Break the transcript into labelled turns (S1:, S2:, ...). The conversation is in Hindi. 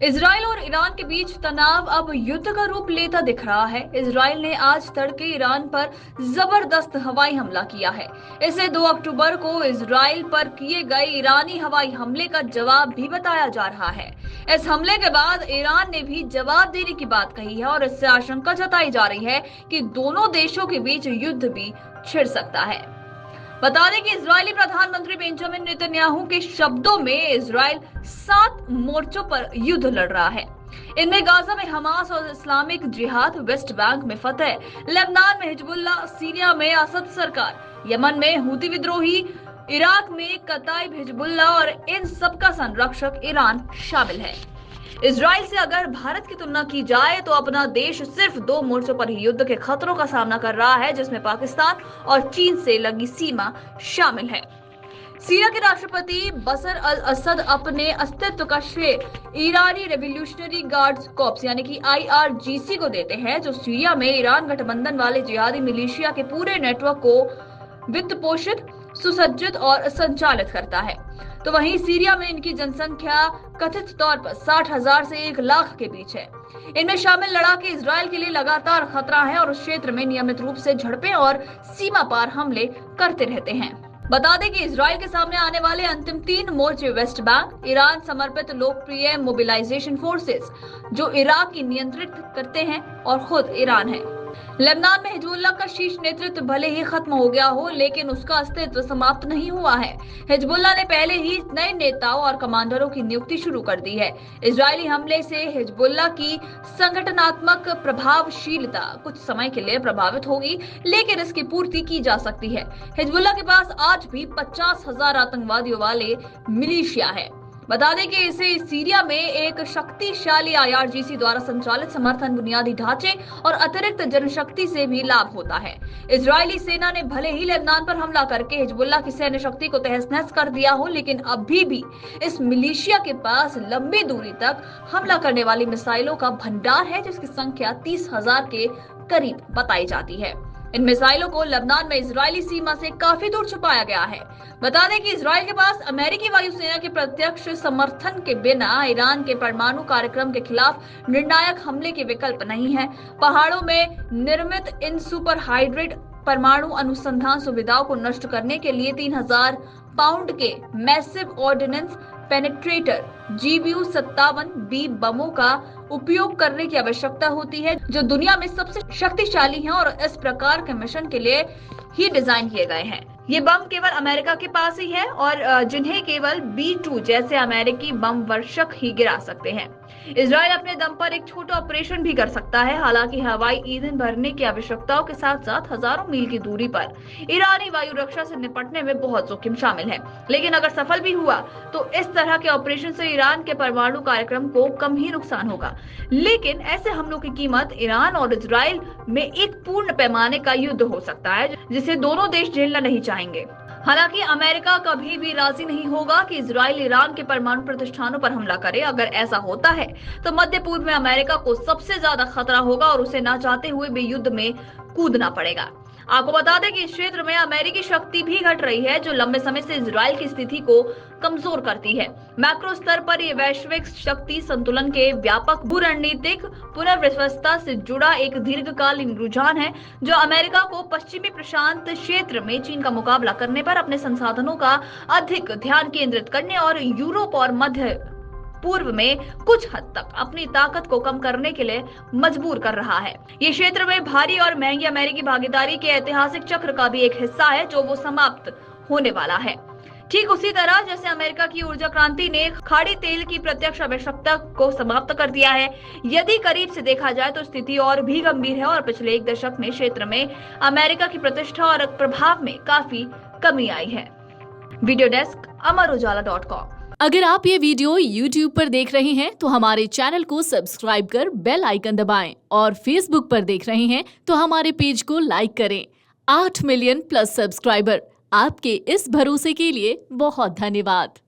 S1: इजराइल और ईरान के बीच तनाव अब युद्ध का रूप लेता दिख रहा है। इजराइल ने आज तड़के ईरान पर जबरदस्त हवाई हमला किया है। इसे 2 अक्टूबर को इजराइल पर किए गए ईरानी हवाई हमले का जवाब भी बताया जा रहा है। इस हमले के बाद ईरान ने भी जवाब देने की बात कही है और इससे आशंका जताई जा रही है कि दोनों देशों के बीच युद्ध भी छिड़ सकता है। बता दें कि इजरायली प्रधानमंत्री बेंजामिन नेतन्याहू के शब्दों में इजराइल 7 मोर्चों पर युद्ध लड़ रहा है। इनमें गाजा में हमास और इस्लामिक जिहाद, वेस्ट बैंक में फतह, लेबनान में हिजबुल्ला, सीरिया में असद सरकार, यमन में हूती विद्रोही, इराक में कताइब हिजबुल्ला और इन सबका संरक्षक ईरान शामिल है। इजराइल से अगर भारत की तुलना की जाए तो अपना देश सिर्फ 2 मोर्चों पर ही युद्ध के खतरों का सामना कर रहा है, जिसमें पाकिस्तान और चीन से लगी सीमा शामिल है। सीरिया के राष्ट्रपति बशर अल असद अपने अस्तित्व का श्रेय ईरानी रेवोल्यूशनरी गार्ड्स कॉर्प्स यानी कि IRGC को देते हैं, जो सीरिया में ईरान गठबंधन वाले जिहादी मिलिशिया के पूरे नेटवर्क को वित्त पोषित, सुसज्जित और संचालित करता है। तो वहीं सीरिया में इनकी जनसंख्या कथित तौर पर 60,000 से 1 लाख के बीच है। इनमें शामिल लड़ाके इजराइल के लिए लगातार खतरा है और उस क्षेत्र में नियमित रूप से झड़पें और सीमा पार हमले करते रहते हैं। बता दें कि इजराइल के सामने आने वाले अंतिम 3 मोर्चे वेस्ट बैंक, ईरान समर्पित लोकप्रिय मोबिलाइजेशन फोर्सेस जो इराक की नियंत्रित करते हैं, और खुद ईरान है। लेबनान में हिजबुल्लाह का शीर्ष नेतृत्व भले ही खत्म हो गया हो, लेकिन उसका अस्तित्व समाप्त नहीं हुआ है। हिजबुल्लाह ने पहले ही नए नेताओं और कमांडरों की नियुक्ति शुरू कर दी है। इजरायली हमले से हिजबुल्लाह की संगठनात्मक प्रभावशीलता कुछ समय के लिए प्रभावित होगी, लेकिन इसकी पूर्ति की जा सकती है। हिजबुल्लाह के पास आज भी 50,000 आतंकवादियों वाले मिलिशिया है। बता दें कि इसे सीरिया में एक शक्तिशाली IRGC द्वारा संचालित समर्थन, बुनियादी ढांचे और अतिरिक्त जनशक्ति से भी लाभ होता है। इजरायली सेना ने भले ही लेबनान पर हमला करके हिजबुल्लाह की सैन्य शक्ति को तहस-नहस कर दिया हो, लेकिन अभी भी इस मिलिशिया के पास लंबी दूरी तक हमला करने वाली मिसाइलों का भंडार है, जिसकी संख्या 30,000 के करीब बताई जाती है। इन मिसाइलों को लेबनान में इजरायली सीमा से काफी दूर छुपाया गया है। बता दें कि इजराइल के पास अमेरिकी वायुसेना के प्रत्यक्ष समर्थन के बिना ईरान के परमाणु कार्यक्रम के खिलाफ निर्णायक हमले के विकल्प नहीं है। पहाड़ों में निर्मित इन सुपर हाइड्रेट परमाणु अनुसंधान सुविधाओं को नष्ट करने के लिए 3,000 पाउंड के मैसिव ऑर्डिनेंस पेनिट्रेटर GBU-57B बमों का उपयोग करने की आवश्यकता होती है, जो दुनिया में सबसे शक्तिशाली हैं और इस प्रकार के मिशन के लिए ही डिजाइन किए गए हैं। ये बम केवल अमेरिका के पास ही है और जिन्हें केवल B-2 जैसे अमेरिकी बम वर्षक ही गिरा सकते हैं। इजराइल अपने दम पर एक छोटा ऑपरेशन भी कर सकता है। हालांकि हवाई ईंधन भरने की आवश्यकताओं के साथ साथ हजारों मील की दूरी पर ईरानी वायु रक्षा से निपटने में बहुत जोखिम शामिल है। लेकिन अगर सफल भी हुआ तो इस तरह के ऑपरेशन से ईरान के परमाणु कार्यक्रम को कम ही नुकसान होगा। लेकिन ऐसे हमलों की कीमत ईरान और इजराइल में एक पूर्ण पैमाने का युद्ध हो सकता है, जिसे दोनों देश झेलना नहीं चाहेंगे। हालांकि अमेरिका कभी भी राजी नहीं होगा कि इजराइल ईरान के परमाणु प्रतिष्ठानों पर हमला करे। अगर ऐसा होता है तो मध्य पूर्व में अमेरिका को सबसे ज्यादा खतरा होगा और उसे ना चाहते हुए भी युद्ध में कूदना पड़ेगा। आपको बता दें कि इस क्षेत्र में अमेरिकी शक्ति भी घट रही है, जो लंबे समय से इजराइल की स्थिति को कमजोर करती है। मैक्रो स्तर पर ये वैश्विक शक्ति संतुलन के व्यापक भू रणनीतिक पुनर्व्यवस्था से जुड़ा एक दीर्घकालीन रुझान है, जो अमेरिका को पश्चिमी प्रशांत क्षेत्र में चीन का मुकाबला करने पर अपने संसाधनों का अधिक ध्यान केंद्रित करने और यूरोप और मध्य पूर्व में कुछ हद तक अपनी ताकत को कम करने के लिए मजबूर कर रहा है। ये क्षेत्र में भारी और महंगी अमेरिकी भागीदारी के ऐतिहासिक चक्र का भी एक हिस्सा है, जो वो समाप्त होने वाला है। ठीक उसी तरह जैसे अमेरिका की ऊर्जा क्रांति ने खाड़ी तेल की प्रत्यक्ष आवश्यकता को समाप्त कर दिया है। यदि करीब से देखा जाए तो स्थिति और भी गंभीर है और पिछले 1 दशक में क्षेत्र में अमेरिका की प्रतिष्ठा और प्रभाव में काफी कमी आई है। वीडियो डेस्क अमरउजाला.com।
S2: अगर आप ये वीडियो YouTube पर देख रहे हैं तो हमारे चैनल को सब्सक्राइब कर बेल आइकन दबाएं और Facebook पर देख रहे हैं तो हमारे पेज को लाइक करें। 8 मिलियन प्लस सब्सक्राइबर, आपके इस भरोसे के लिए बहुत धन्यवाद।